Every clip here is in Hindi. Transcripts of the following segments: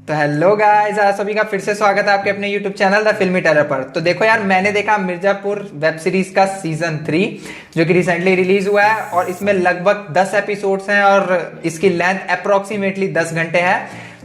तो हेलो गाइस, आप सभी का फिर से स्वागत है आपके अपने यूट्यूब चैनल द फिल्मी टेलर पर। तो देखो यार, मैंने देखा मिर्जापुर वेब सीरीज का सीजन 3 जो कि रिसेंटली रिलीज हुआ है और इसमें लगभग 10 एपिसोड्स हैं और इसकी लेंथ अप्रोक्सीमेटली 10 घंटे है।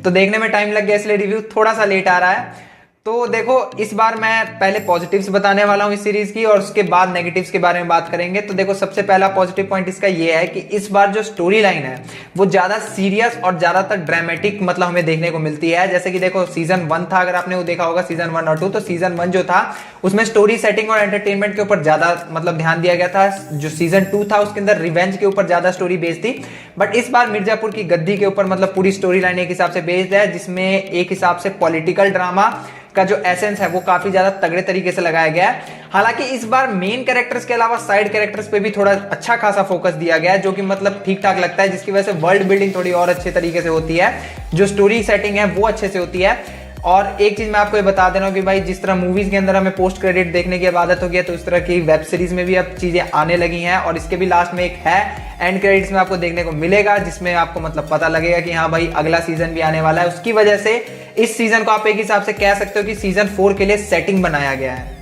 तो देखने में टाइम लग गया, इसलिए रिव्यू थोड़ा सा लेट आ रहा है। तो देखो, इस बार मैं पहले पॉजिटिव्स बताने वाला हूँ इस सीरीज की और उसके बाद नेगेटिव्स के बारे में बात करेंगे। तो देखो, सबसे पहला पॉजिटिव पॉइंट इसका ये है कि इस बार जो स्टोरी लाइन है वो ज्यादा सीरियस और ज्यादातर ड्रामेटिक मतलब हमें देखने को मिलती है। जैसे कि देखो, सीजन 1 था, अगर आपने वो देखा होगा सीजन 1 और 2, तो सीजन 1 जो था उसमें स्टोरी सेटिंग और एंटरटेनमेंट के ऊपर ज्यादा मतलब ध्यान दिया गया था। जो सीजन 2 था उसके अंदर रिवेंज के ऊपर ज्यादा स्टोरी बेस्ड थी। बट इस बार मिर्जापुर की गद्दी के ऊपर मतलब पूरी स्टोरी लाइन एक हिसाब से बेस्ड है, जिसमें एक हिसाब से पॉलिटिकल ड्रामा का जो एसेंस है वो काफी ज्यादा तगड़े तरीके से लगाया गया है। हालांकि इस बार मेन कैरेक्टर्स के अलावा साइड कैरेक्टर्स पे भी थोड़ा अच्छा खासा फोकस दिया गया है, जो कि मतलब ठीक ठाक लगता है, जिसकी वजह से वर्ल्ड बिल्डिंग थोड़ी और अच्छे तरीके से होती है, जो स्टोरी सेटिंग है वो अच्छे से होती है। और एक चीज मैं आपको ये बता दे रहा हूँ कि भाई, जिस तरह मूवीज के अंदर हमें पोस्ट क्रेडिट देखने की आदत हो गई है, तो इस तरह की वेब सीरीज में भी अब चीजें आने लगी हैं। और इसके भी लास्ट में एक है एंड क्रेडिट्स में आपको देखने को मिलेगा, जिसमें आपको मतलब पता लगेगा कि हाँ भाई, अगला सीजन भी आने वाला है। उसकी वजह से इस सीजन को आप एक हिसाब से कह सकते हो कि सीजन 4 के लिए सेटिंग बनाया गया है।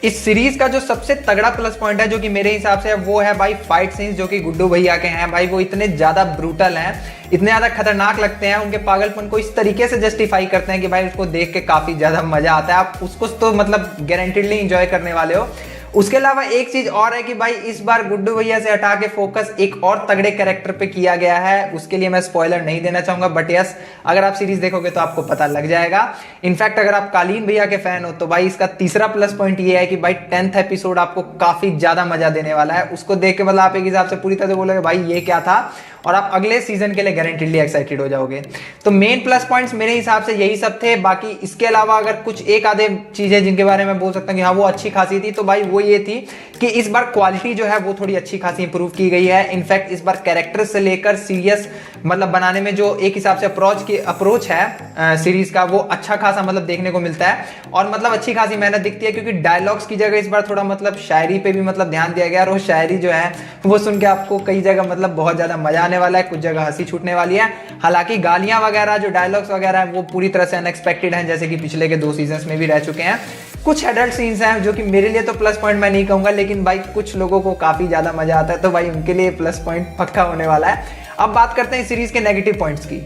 इस सीरीज का जो सबसे तगड़ा प्लस पॉइंट है, जो कि मेरे हिसाब से है, वो है भाई फाइट सीन्स, जो कि गुड्डू भैया के हैं। भाई वो इतने ज्यादा ब्रूटल हैं, इतने ज्यादा खतरनाक लगते हैं, उनके पागलपन को इस तरीके से जस्टिफाई करते हैं कि भाई उसको देख के काफी ज्यादा मजा आता है। आप उसको तो मतलब गारंटीडली एंजॉय करने वाले हो। उसके अलावा एक चीज और है कि भाई, इस बार गुड्डू भैया से हटा के फोकस एक और तगड़े कैरेक्टर पे किया गया है। उसके लिए मैं स्पॉइलर नहीं देना चाहूंगा, बट यस, अगर आप सीरीज देखोगे तो आपको पता लग जाएगा। इनफैक्ट अगर आप कालीन भैया के फैन हो तो भाई, इसका तीसरा प्लस पॉइंट ये है कि भाई 10th एपिसोड आपको काफी ज्यादा मजा देने वाला है। उसको देख के मतलब आप एक हिसाब से पूरी तरह से बोलोगे भाई ये क्या था, और आप अगले सीजन के लिए गारंटीडली एक्साइटेड हो जाओगे। तो मेन प्लस पॉइंट्स मेरे हिसाब से यही सब थे। बाकी इसके अलावा अगर कुछ एक आधे चीजें जिनके बारे में बोल सकता हूँ कि हाँ वो अच्छी खासी थी, तो भाई वो ये थी कि इस बार क्वालिटी जो है वो थोड़ी अच्छी खासी इंप्रूव की गई है। इनफैक्ट इस बार कैरेक्टर से लेकर सीरियस मतलब बनाने में जो एक हिसाब से अप्रोच है सीरीज का, वो अच्छा खासा मतलब देखने को मिलता है और मतलब अच्छी खासी मेहनत दिखती है। क्योंकि डायलॉग्स की जगह इस बार थोड़ा मतलब शायरी पे भी मतलब ध्यान दिया गया, और वो शायरी जो है वो सुन के आपको कई जगह मतलब बहुत ज्यादा मजा आने वाला है, कुछ जगह हंसी छूटने वाली है। हालांकि गालियां वगैरह, जो डायलॉग्स वगैरह है, वो पूरी तरह से अनएक्सपेक्टेड हैं, जैसे कि पिछले के 2 सीजन्स में भी रह चुके हैं। कुछ एडल्ट सीन्स हैं जो कि मेरे लिए तो प्लस पॉइंट मैं नहीं कहूंगा, लेकिन भाई कुछ लोगों को काफी ज्यादा मजा आता है, तो भाई उनके लिए प्लस पॉइंट पक्का होने वाला है। अब बात करते हैं इस सीरीज के नेगेटिव पॉइंट्स की।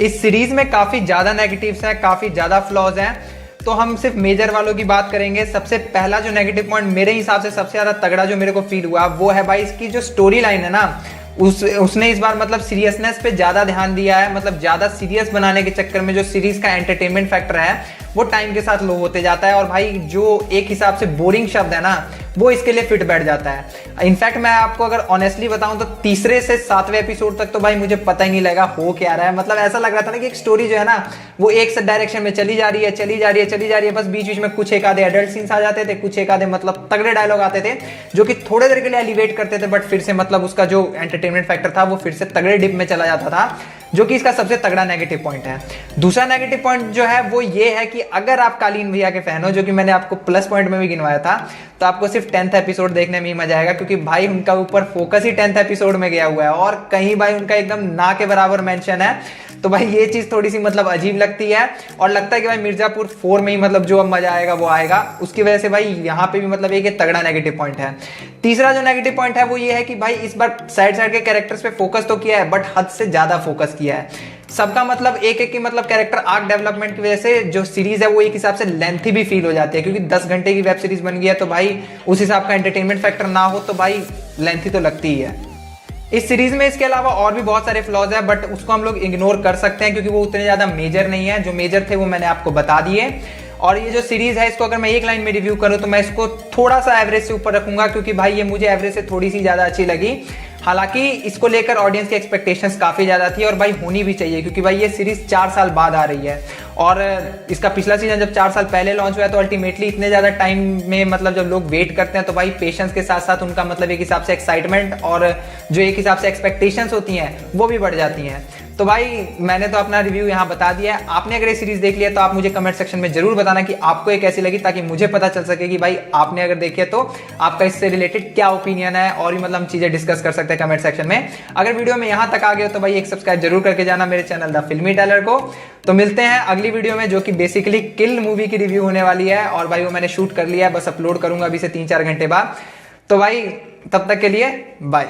इस सीरीज में काफी ज्यादा नेगेटिव्स हैं, काफी ज्यादा फ्लॉज हैं, तो हम सिर्फ मेजर वालों की बात करेंगे। सबसे पहला जो नेगेटिव पॉइंट मेरे हिसाब से सबसे ज्यादा तगड़ा जो मेरे को फील हुआ वो है भाई, इसकी जो स्टोरी लाइन है ना, उसने इस बार मतलब सीरियसनेस पे ज्यादा ध्यान दिया है। मतलब ज्यादा सीरियस बनाने के चक्कर में जो सीरीज का एंटरटेनमेंट फैक्टर है वो टाइम के साथ लो होते जाता है। और भाई जो एक हिसाब से बोरिंग शब्द है ना, वो इसके लिए फिट बैठ जाता है। इनफैक्ट मैं आपको अगर ऑनेस्टली बताऊं तो तीसरे से 7वें एपिसोड तक तो भाई मुझे पता ही नहीं लगा हो क्या रहा है। मतलब ऐसा लग रहा था ना कि एक स्टोरी जो है ना वो एक डायरेक्शन में चली जा रही है, चली जा रही है, चली जा रही है। बस बीच बीच में कुछ एक आधे एडल्ट सीन्स आ जाते थे, कुछ एक आधे मतलब तगड़े डायलॉग आते थे, जो कि थोड़े देर के लिए एलिवेट करते थे, बट फिर से मतलब उसका जो एंटरटेनमेंट फैक्टर था वो फिर से तगड़े डिप में चला जाता था, जो कि इसका सबसे तगड़ा नेगेटिव पॉइंट है। दूसरा नेगेटिव पॉइंट जो है वो ये है कि अगर आप कालीन भैया के फैन हो, जो कि मैंने आपको प्लस पॉइंट में भी गिनवाया था, तो आपको सिर्फ 10th एपिसोड देखने में ही मजा आएगा। क्योंकि भाई उनका ऊपर फोकस ही 10th एपिसोड में गया हुआ है और कहीं भाई उनका एकदम ना के बराबर मेंशन है। तो भाई ये चीज थोड़ी सी मतलब अजीब लगती है और लगता है कि भाई मिर्जापुर 4 में ही मतलब जो अब मजा आएगा वो आएगा। उसकी वजह से भाई यहाँ पे भी मतलब एक तगड़ा नेगेटिव पॉइंट है। तीसरा जो नेगेटिव पॉइंट है वो ये है कि भाई इस बार साइड के कैरेक्टर्स पे फोकस तो किया है, बट हद से ज्यादा फोकस किया है। सबका मतलब एक की मतलब कैरेक्टर आर्क डेवलपमेंट की वजह से जो सीरीज है वो एक हिसाब से लेंथी भी फील हो जाती है। क्योंकि 10 घंटे की वेब सीरीज बन गई है, तो भाई उस हिसाब का एंटरटेनमेंट फैक्टर ना हो तो भाई लेंथी तो लगती ही है इस सीरीज में। इसके अलावा और भी बहुत सारे फ्लॉज है, बट उसको हम लोग इग्नोर कर सकते हैं क्योंकि वो उतने ज्यादा मेजर नहीं है। जो मेजर थे वो मैंने आपको बता दिए। और ये जो सीरीज है, इसको अगर मैं एक लाइन में रिव्यू करूं तो मैं इसको थोड़ा सा एवरेज से ऊपर रखूंगा, क्योंकि भाई ये मुझे एवरेज से थोड़ी सी ज्यादा अच्छी लगी। हालांकि इसको लेकर ऑडियंस की एक्सपेक्टेशंस काफी ज्यादा थी और भाई होनी भी चाहिए, क्योंकि भाई ये सीरीज 4 साल बाद आ रही है। और इसका पिछला सीजन जब 4 साल पहले लॉन्च हुआ है, तो अल्टीमेटली इतने ज्यादा टाइम में मतलब जब लोग वेट करते हैं तो भाई पेशेंस के साथ साथ उनका मतलब एक हिसाब से एक्साइटमेंट और जो एक हिसाब से एक्सपेक्टेशंस होती हैं वो भी बढ़ जाती हैं। तो भाई मैंने तो अपना रिव्यू यहाँ बता दिया है। आपने अगर ये सीरीज देख लिया तो आप मुझे कमेंट सेक्शन में जरूर बताना कि आपको ये कैसी लगी, ताकि मुझे पता चल सके कि भाई आपने अगर देखी है तो आपका इससे रिलेटेड क्या ओपिनियन है, और भी मतलब हम चीजें डिस्कस कर सकते हैं कमेंट सेक्शन में। अगर वीडियो में यहाँ तक आ गए हो तो भाई एक सब्सक्राइब जरूर करके जाना मेरे चैनल द फिल्मी टेलर को। तो मिलते हैं अगली वीडियो में, जो कि बेसिकली किल मूवी की रिव्यू होने वाली है, और भाई वो मैंने शूट कर लिया है, बस अपलोड करूंगा अभी से 3-4 घंटे बाद। तो भाई तब तक के लिए बाय।